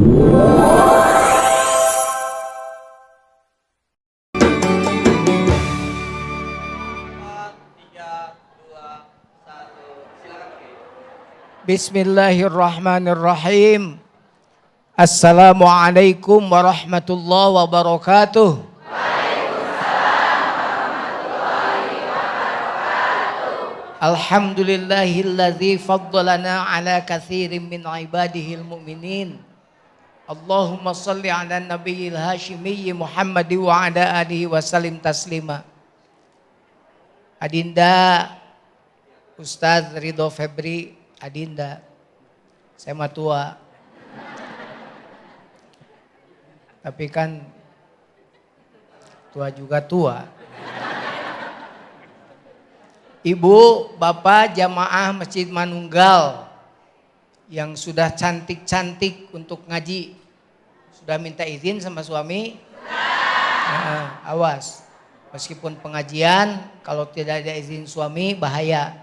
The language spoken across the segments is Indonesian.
Bismillahirrahmanirrahim. Assalamualaikum warahmatullahi wabarakatuh. Alhamdulillahilladzi faddalana ala katsirin min ibadihil mu'minin. Allahumma salli ala nabiyil hashimiyyi Muhammadi wa ala alihi wa sallim taslima. Adinda Ustaz Ridho Febri, Adinda, saya mah tua. Tapi kan tua juga tua. Ibu, bapak, jamaah Masjid Manunggal yang sudah cantik-cantik untuk ngaji, sudah minta izin sama suami? Nah, awas, meskipun pengajian kalau tidak ada izin suami bahaya.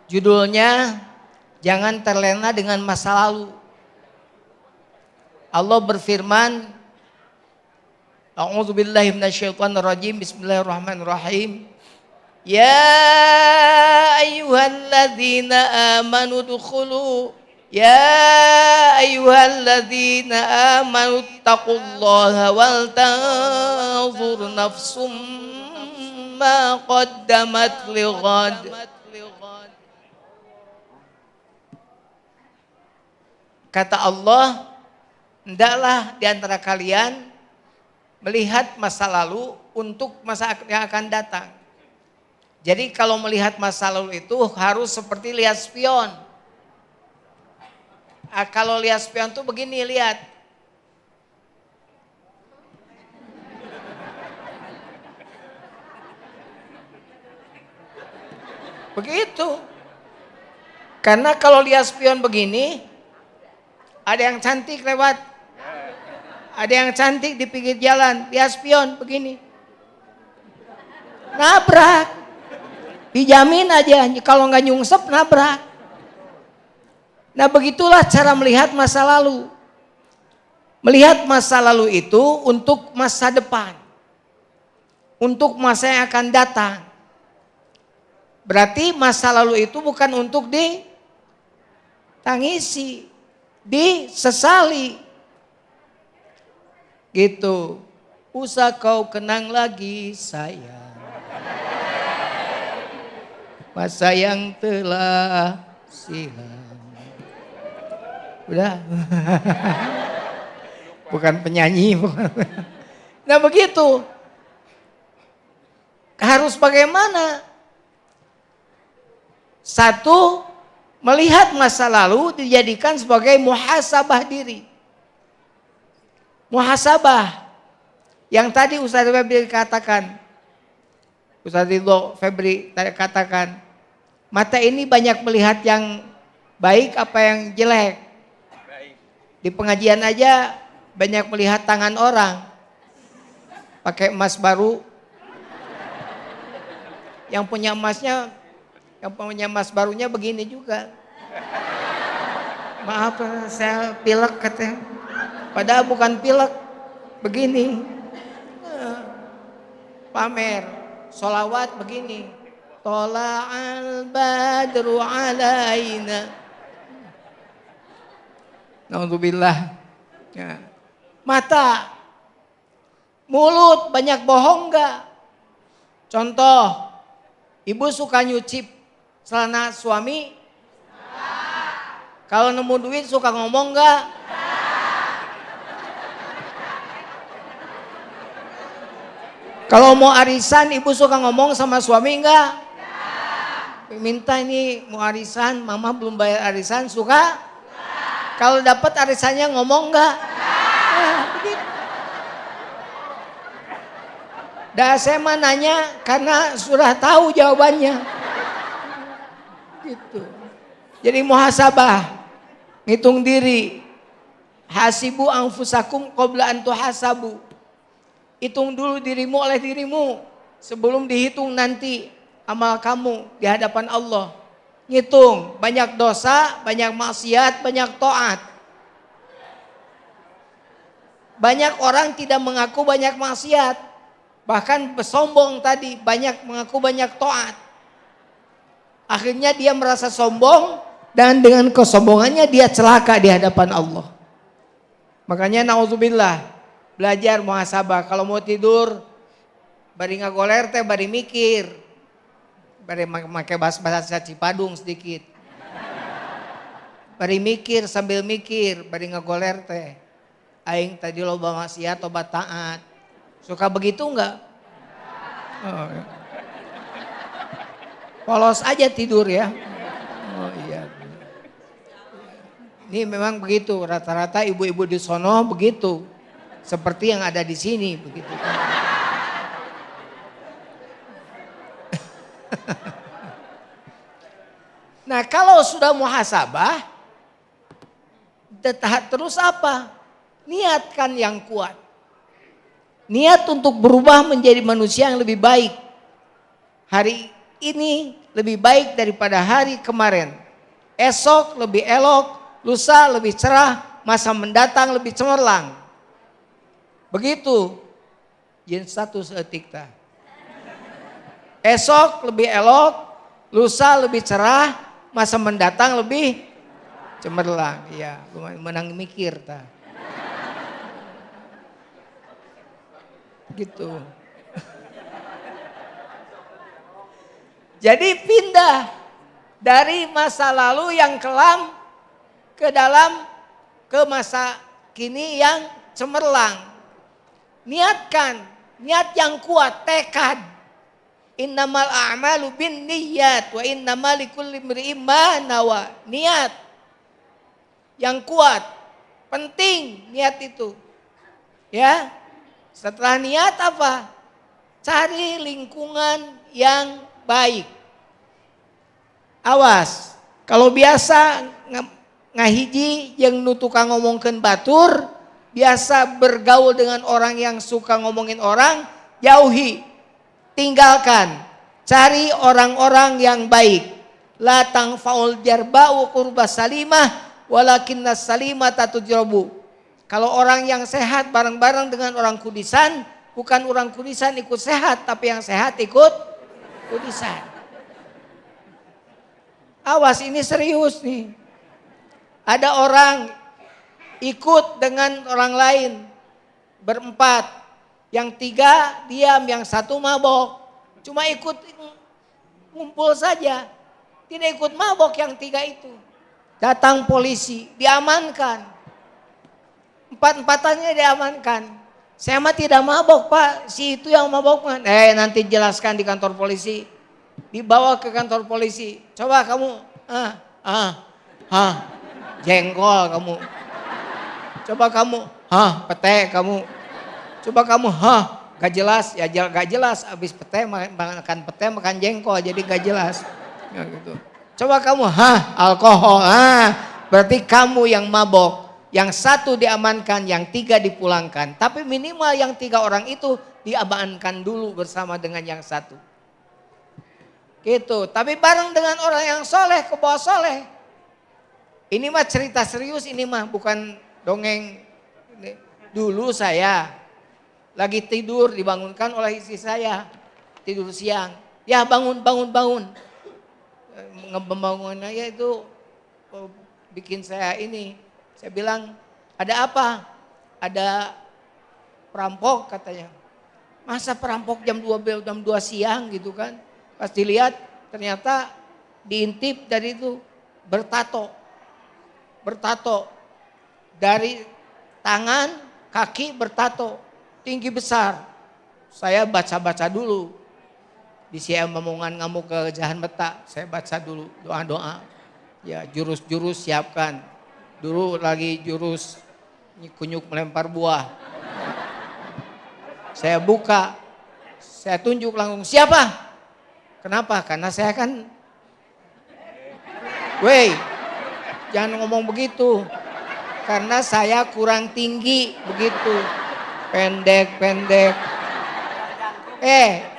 Judulnya, jangan terlena dengan masa lalu. Allah berfirman, A'udzubillahi minasyaitonirrajim. Bismillahirrahmanirrahim. Ya ayyuhalladzina amanu dukhulu taqullaha wal tanzur nafsum ma qaddamat lighad. Kata Allah, hendaklah di antara kalian melihat masa lalu untuk masa yang akan datang. Jadi kalau melihat masa lalu itu harus seperti lihat spion. Kalau lihat spion tuh begini, lihat. Begitu. Karena kalau lihat spion begini, ada yang cantik lewat. Ada yang cantik di pinggir jalan, lihat spion begini. Nabrak. Dijamin aja kalau nggak nyungsep nabrak. Nah begitulah cara melihat masa lalu. Melihat masa lalu itu untuk masa depan. Untuk masa yang akan datang. Berarti masa lalu itu bukan untuk ditangisi, disesali. Gitu. Usah kau kenang lagi sayang, masa yang telah silam. Udah. Bukan penyanyi. Nah begitu. Harus bagaimana? Satu, melihat masa lalu dijadikan sebagai muhasabah diri. Muhasabah yang tadi Ustaz Febri katakan, Ustaz Ridho Febri tadi katakan, mata ini banyak melihat yang baik apa yang jelek. Di pengajian aja banyak melihat tangan orang pakai emas baru, yang punya emasnya, yang punya emas barunya begini juga. Maaf saya pilek katanya. Padahal bukan pilek, begini. Pamer, sholawat begini. Tola'al badru alaina. Naudzubillah. Ya. Mata, mulut banyak bohong gak? Contoh, ibu suka nyuci celana suami? Kalau nemu duit suka ngomong gak? Kalau mau arisan, ibu suka ngomong sama suami enggak? Ya. Minta ini mau arisan, mama belum bayar arisan, suka? Ya. Kalau dapat arisannya ngomong enggak? Ya, begitu. Dah saya mah nanya karena sudah tahu jawabannya. Gitu. Jadi muhasabah, ngitung diri. Hasibu anfusakum qabla an tuhasabu. Hitung dulu dirimu oleh dirimu sebelum dihitung nanti amal kamu di hadapan Allah. Ngitung, banyak dosa, banyak maksiat, banyak taat. Banyak orang tidak mengaku banyak maksiat. Bahkan bersombong tadi, banyak mengaku banyak taat. Akhirnya dia merasa sombong dan dengan kesombongannya dia celaka di hadapan Allah. Makanya naudzubillah, belajar muhasabah. Kalau mau tidur, bari ngagoler teh, bari mikir. Bari make bahasa Cipadung sedikit. Bari mikir sambil mikir, bari ngagoler teh. Aing tadi loba maksiat tobat taat. Suka begitu enggak? Oh, ya. Polos aja tidur ya. Oh iya. Ini memang begitu, rata-rata ibu-ibu di sono begitu. Seperti yang ada di sini begitu. Nah, kalau sudah muhasabah, terus apa? Niatkan yang kuat. Niat untuk berubah menjadi manusia yang lebih baik. Hari ini lebih baik daripada hari kemarin. Esok lebih elok, lusa lebih cerah, masa mendatang lebih cemerlang. Begitu. Yen satu seetik tah. Esok lebih elok, lusa lebih cerah, masa mendatang lebih cemerlang. Iya, menang mikir tah. Gitu. Jadi pindah dari masa lalu yang kelam ke masa kini yang cemerlang. Niatkan, niat yang kuat, tekad. Innamal a'malu binniyat wa innamal likulli imri'in ma nawa. Niat yang kuat, penting niat itu. Ya. Setelah niat apa? Cari lingkungan yang baik. Awas, kalau biasa ngahiji yang nu tukang ngomongkeun batur, biasa bergaul dengan orang yang suka ngomongin orang, jauhi, tinggalkan. Cari orang-orang yang baik. La tangfaul jarba'u qurba salimah walakinnas salimata tujrabu. Kalau orang yang sehat bareng-bareng dengan orang kudisan, bukan orang kudisan ikut sehat, tapi yang sehat ikut kudisan. Awas, ini serius nih. Ada orang ikut dengan orang lain berempat, yang tiga diam, yang satu mabok. Cuma ikut ngumpul saja, tidak ikut mabok yang tiga itu. Datang polisi, diamankan. Empat-empatannya diamankan. Saya mah tidak mabok pak, si itu yang mabok man. Nanti jelaskan di kantor polisi. Dibawa ke kantor polisi. Coba kamu, jengkol kamu. Coba kamu, pete kamu. Coba kamu, gak jelas. Ya gak jelas, abis pete makan jengkol, jadi gak jelas. Ya, gitu. Coba kamu, alkohol, berarti kamu yang mabok. Yang satu diamankan, yang tiga dipulangkan. Tapi minimal yang tiga orang itu diamankan dulu bersama dengan yang satu. Gitu. Tapi bareng dengan orang yang soleh, ke bawah soleh. Ini mah cerita serius, ini mah bukan dongeng. Dulu saya lagi tidur, dibangunkan oleh istri saya. Tidur siang. Ya bangun. Ngebangunannya itu bikin saya ini. Saya bilang, ada apa? Ada perampok katanya. Masa perampok jam 2 siang gitu kan. Pas dilihat ternyata diintip dari itu bertato. Dari tangan, kaki bertato. Tinggi besar. Saya baca-baca dulu. Di siang memongan ngamuk ke jahan beta. Saya baca dulu doa-doa. Ya jurus-jurus siapkan. Dulu lagi jurus kunyuk melempar buah. Saya buka, saya tunjuk langsung, siapa? Kenapa? Karena saya kan, jangan ngomong begitu. Karena saya kurang tinggi begitu, pendek.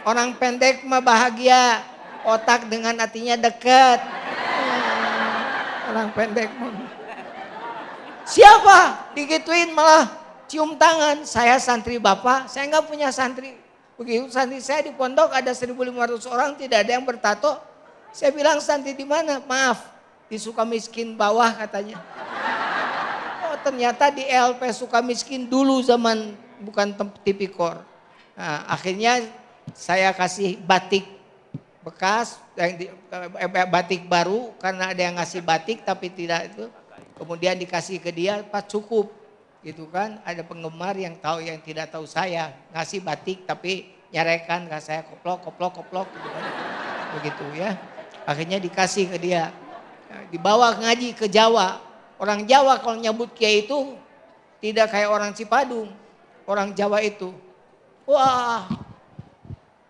Orang pendek mah bahagia, otak dengan hatinya dekat. orang pendek. Siapa? Digituin malah cium tangan. Saya santri Bapak, saya nggak punya santri. Begitu santri saya di pondok ada 1.500 orang, tidak ada yang bertato. Saya bilang santri di mana? Maaf, di Sukamiskin bawah katanya. Oh ternyata di LP Sukamiskin dulu zaman bukan tipikor. Nah, akhirnya saya kasih batik bekas, batik baru karena ada yang ngasih batik tapi tidak itu. Kemudian dikasih ke dia, Pak cukup. Gitu kan, ada penggemar yang tahu yang tidak tahu saya ngasih batik tapi nyarekan ke saya koplok gitu kan. Begitu ya. Akhirnya dikasih ke dia. Dibawa ngaji ke Jawa. Orang Jawa kalau nyambut kiai itu tidak kayak orang Cipadung. Orang Jawa itu. Wah.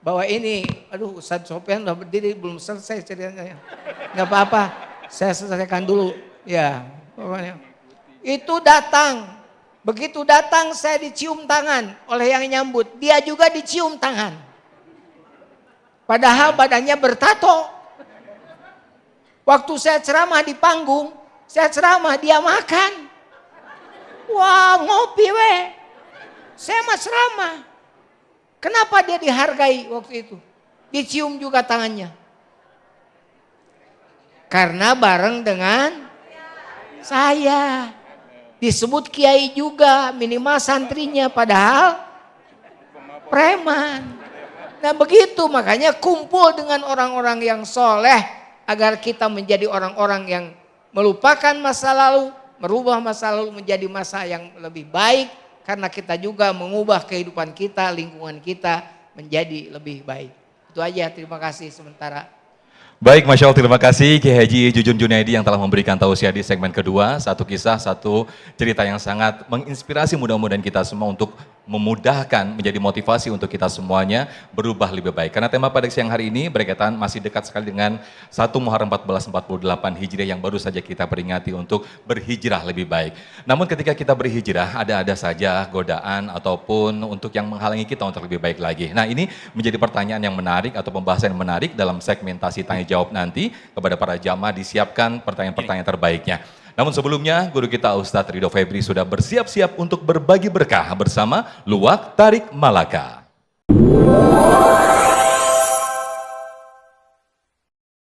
Bawa ini, aduh Ustadz Sofyan udah berdiri belum selesai ceritanya. Enggak apa-apa, saya selesaikan dulu. Ya, pokoknya. Itu datang. Begitu datang saya dicium tangan oleh yang nyambut. Dia juga dicium tangan. Padahal badannya bertato. Waktu saya ceramah di panggung, saya ceramah dia makan. Wah ngopi we. Saya mah ceramah. Kenapa dia dihargai waktu itu? Dicium juga tangannya. Karena bareng dengan saya. Disebut kiai juga, minimal santrinya, padahal preman. Nah begitu makanya kumpul dengan orang-orang yang soleh agar kita menjadi orang-orang yang melupakan masa lalu, merubah masa lalu menjadi masa yang lebih baik karena kita juga mengubah kehidupan kita, lingkungan kita menjadi lebih baik. Itu aja, terima kasih sementara. Baik, Masya Allah, terima kasih Kiai Haji Jujun Junaidi yang telah memberikan tausiah di segmen kedua. Satu kisah, satu cerita yang sangat menginspirasi mudah-mudahan kita semua untuk memudahkan, menjadi motivasi untuk kita semuanya berubah lebih baik. Karena tema pada siang hari ini berkaitan masih dekat sekali dengan 1 Muharram 1448 Hijriah yang baru saja kita peringati untuk berhijrah lebih baik. Namun ketika kita berhijrah ada saja godaan ataupun untuk yang menghalangi kita untuk lebih baik lagi. Nah ini menjadi pertanyaan yang menarik atau pembahasan yang menarik dalam segmentasi tanya jawab nanti kepada para jamaah disiapkan pertanyaan-pertanyaan terbaiknya. Namun sebelumnya guru kita Ustadz Ridho Febri sudah bersiap-siap untuk berbagi berkah bersama Luwak Tarik Malaka.